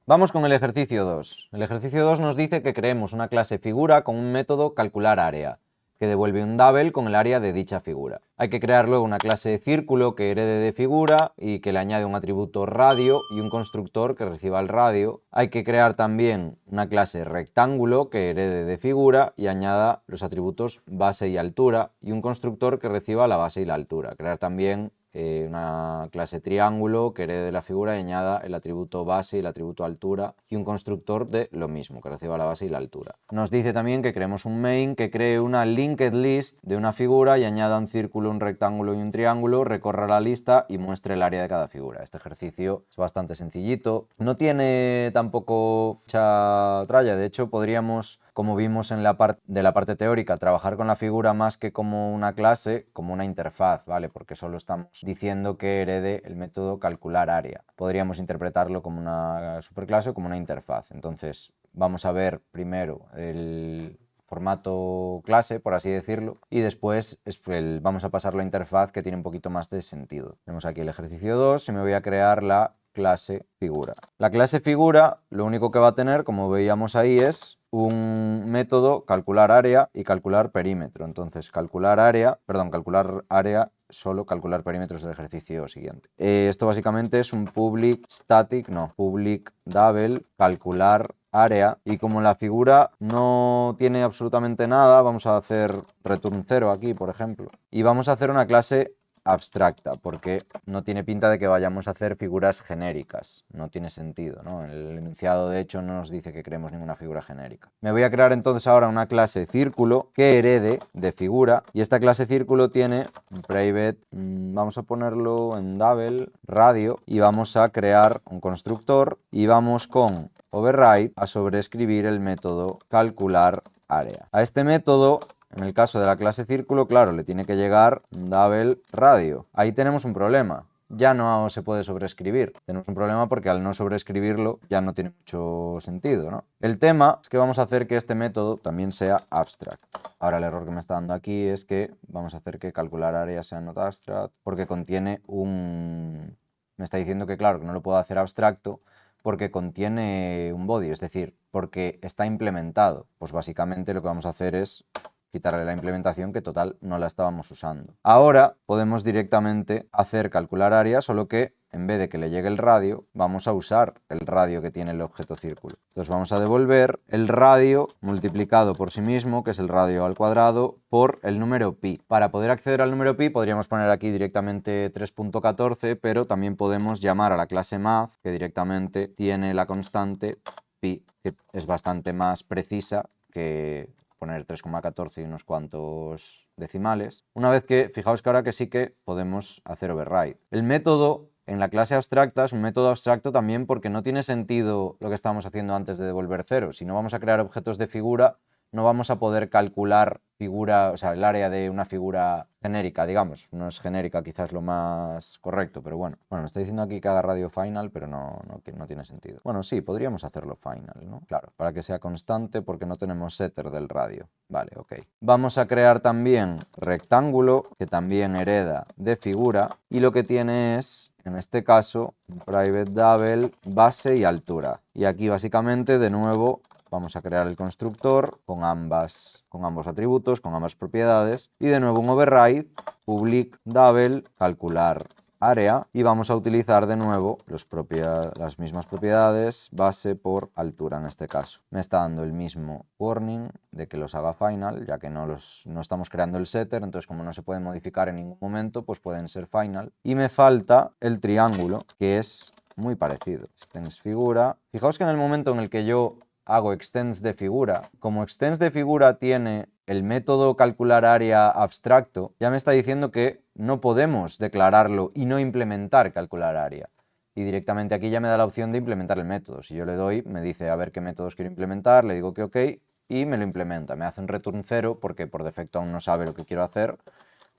Vamos con el ejercicio 2. El ejercicio 2 nos dice que creemos una clase figura con un método calcular área, que devuelve un double con el área de dicha figura. Hay que crear luego una clase de círculo que herede de figura y que le añade un atributo radio y un constructor que reciba el radio. Hay que crear también una clase rectángulo que herede de figura y añada los atributos base y altura y un constructor que reciba la base y la altura. Crear también una clase triángulo que herede de la figura y añada el atributo base y el atributo altura y un constructor de lo mismo, que reciba la base y la altura. Nos dice también que creemos un main que cree una linked list de una figura y añada un círculo, un rectángulo y un triángulo, recorra la lista y muestre el área de cada figura. Este ejercicio es bastante sencillito, no tiene tampoco mucha tralla, de hecho podríamos, como vimos en la parte teórica, trabajar con la figura más que como una clase, como una interfaz, ¿vale? Porque solo estamos diciendo que herede el método calcular área. Podríamos interpretarlo como una superclase o como una interfaz. Entonces, vamos a ver primero el formato clase, por así decirlo, y después vamos a pasarlo a interfaz, que tiene un poquito más de sentido. Tenemos aquí el ejercicio 2 y me voy a crear la clase figura. La clase figura lo único que va a tener, como veíamos ahí, es un método calcular área y calcular perímetro. Entonces, calcular área, solo calcular perímetros del ejercicio siguiente. Esto básicamente es un public double calcular área, y como la figura no tiene absolutamente nada, vamos a hacer return 0 aquí, por ejemplo, y vamos a hacer una clase abstracta, porque no tiene pinta de que vayamos a hacer figuras genéricas, no tiene sentido, ¿no? El enunciado de hecho no nos dice que creemos ninguna figura genérica. Me voy a crear entonces ahora una clase círculo que herede de figura, y esta clase círculo tiene un private, vamos a ponerlo en double, radio, y vamos a crear un constructor y vamos con override a sobreescribir el método calcular área. A este método, en el caso de la clase círculo, claro, le tiene que llegar double radio. Ahí tenemos un problema. Ya no se puede sobreescribir. Tenemos un problema porque al no sobreescribirlo ya no tiene mucho sentido, ¿no? El tema es que vamos a hacer que este método también sea abstract. Ahora el error que me está dando aquí es que vamos a hacer que calcular área sea not abstract porque contiene un... Me está diciendo que claro, que no lo puedo hacer abstracto porque contiene un body, es decir, porque está implementado. Pues básicamente lo que vamos a hacer es quitarle la implementación, que total no la estábamos usando. Ahora podemos directamente hacer calcular área, solo que en vez de que le llegue el radio, vamos a usar el radio que tiene el objeto círculo. Entonces vamos a devolver el radio multiplicado por sí mismo, que es el radio al cuadrado, por el número pi. Para poder acceder al número pi podríamos poner aquí directamente 3.14, pero también podemos llamar a la clase math, que directamente tiene la constante pi, que es bastante más precisa que poner 3,14 y unos cuantos decimales. Una vez que, fijaos que ahora que sí que podemos hacer override. El método en la clase abstracta es un método abstracto también porque no tiene sentido lo que estábamos haciendo antes de devolver 0. Si no vamos a crear objetos de figura, no vamos a poder calcular figura, o sea, el área de una figura genérica, digamos. No es genérica quizás lo más correcto, pero bueno. Bueno, me está diciendo aquí que haga radio final, pero no tiene sentido. Bueno, sí, podríamos hacerlo final, ¿no? Claro, para que sea constante porque no tenemos setter del radio. Vale, ok. Vamos a crear también rectángulo, que también hereda de figura, y lo que tiene es, en este caso, un private double, base y altura. Y aquí básicamente, de nuevo, vamos a crear el constructor con ambos atributos, con ambas propiedades, y de nuevo un override, public double, calcular área, y vamos a utilizar de nuevo las mismas propiedades, base por altura en este caso. Me está dando el mismo warning de que los haga final, ya que no estamos creando el setter, entonces como no se pueden modificar en ningún momento, pues pueden ser final. Y me falta el triángulo, que es muy parecido. Extends figura. Fijaos que en el momento en el que yo hago extends de figura, como extends de figura tiene el método calcular área abstracto, ya me está diciendo que no podemos declararlo y no implementar calcular área. Y directamente aquí ya me da la opción de implementar el método. Si yo le doy, me dice a ver qué métodos quiero implementar, le digo que ok y me lo implementa. Me hace un return 0 porque por defecto aún no sabe lo que quiero hacer,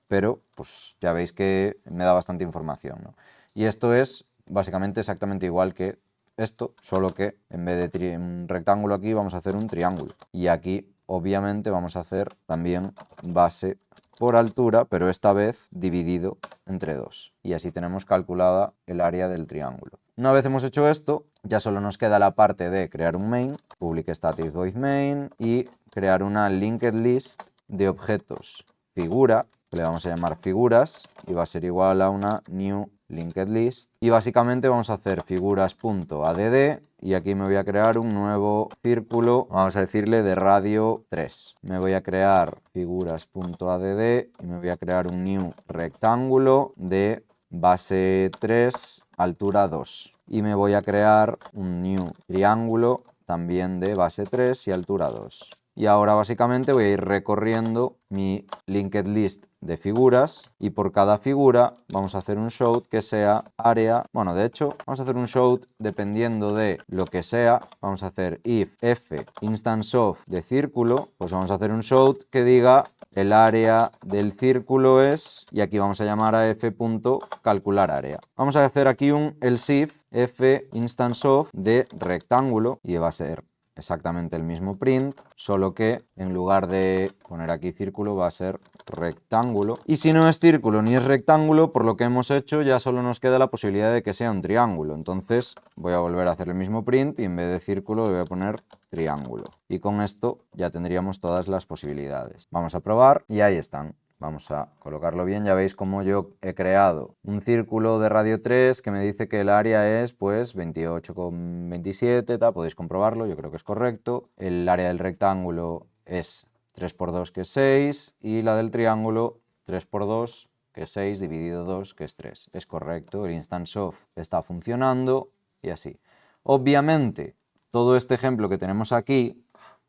pero pues ya veis que me da bastante información, ¿no? Y esto es básicamente exactamente igual que esto, solo que en vez de un rectángulo aquí vamos a hacer un triángulo. Y aquí obviamente vamos a hacer también base por altura, pero esta vez dividido entre 2. Y así tenemos calculada el área del triángulo. Una vez hemos hecho esto, ya solo nos queda la parte de crear un main, public static void main, y crear una linked list de objetos figura, que le vamos a llamar figuras, y va a ser igual a una new linked list. Y básicamente vamos a hacer figuras.add, y aquí me voy a crear un nuevo círculo, vamos a decirle de radio 3. Me voy a crear figuras.add y me voy a crear un new rectángulo de base 3, altura 2. Y me voy a crear un new triángulo también de base 3 y altura 2. Y ahora básicamente voy a ir recorriendo mi linked list de figuras y por cada figura vamos a hacer un shout que sea área. Bueno, de hecho, vamos a hacer un shout dependiendo de lo que sea. Vamos a hacer if f instance of de círculo, pues vamos a hacer un shout que diga el área del círculo es, y aquí vamos a llamar a f.calcular área. Vamos a hacer aquí un else if f instance of de rectángulo y va a ser exactamente el mismo print, solo que en lugar de poner aquí círculo va a ser rectángulo. Y si no es círculo ni es rectángulo, por lo que hemos hecho ya solo nos queda la posibilidad de que sea un triángulo. Entonces voy a volver a hacer el mismo print y en vez de círculo le voy a poner triángulo. Y con esto ya tendríamos todas las posibilidades. Vamos a probar y ahí están. Vamos a colocarlo bien, ya veis cómo yo he creado un círculo de radio 3 que me dice que el área es pues 28,27, podéis comprobarlo, yo creo que es correcto. El área del rectángulo es 3 por 2, que es 6, y la del triángulo 3 por 2, que es 6, dividido 2, que es 3. Es correcto, el instance of está funcionando y así. Obviamente, todo este ejemplo que tenemos aquí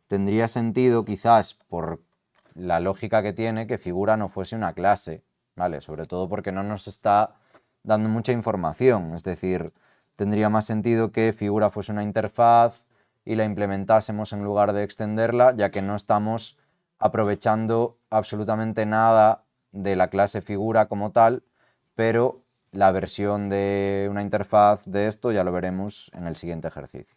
tendría sentido quizás por la lógica que tiene que figura no fuese una clase, ¿vale? Sobre todo porque no nos está dando mucha información, es decir, tendría más sentido que figura fuese una interfaz y la implementásemos en lugar de extenderla, ya que no estamos aprovechando absolutamente nada de la clase figura como tal, pero la versión de una interfaz de esto ya lo veremos en el siguiente ejercicio.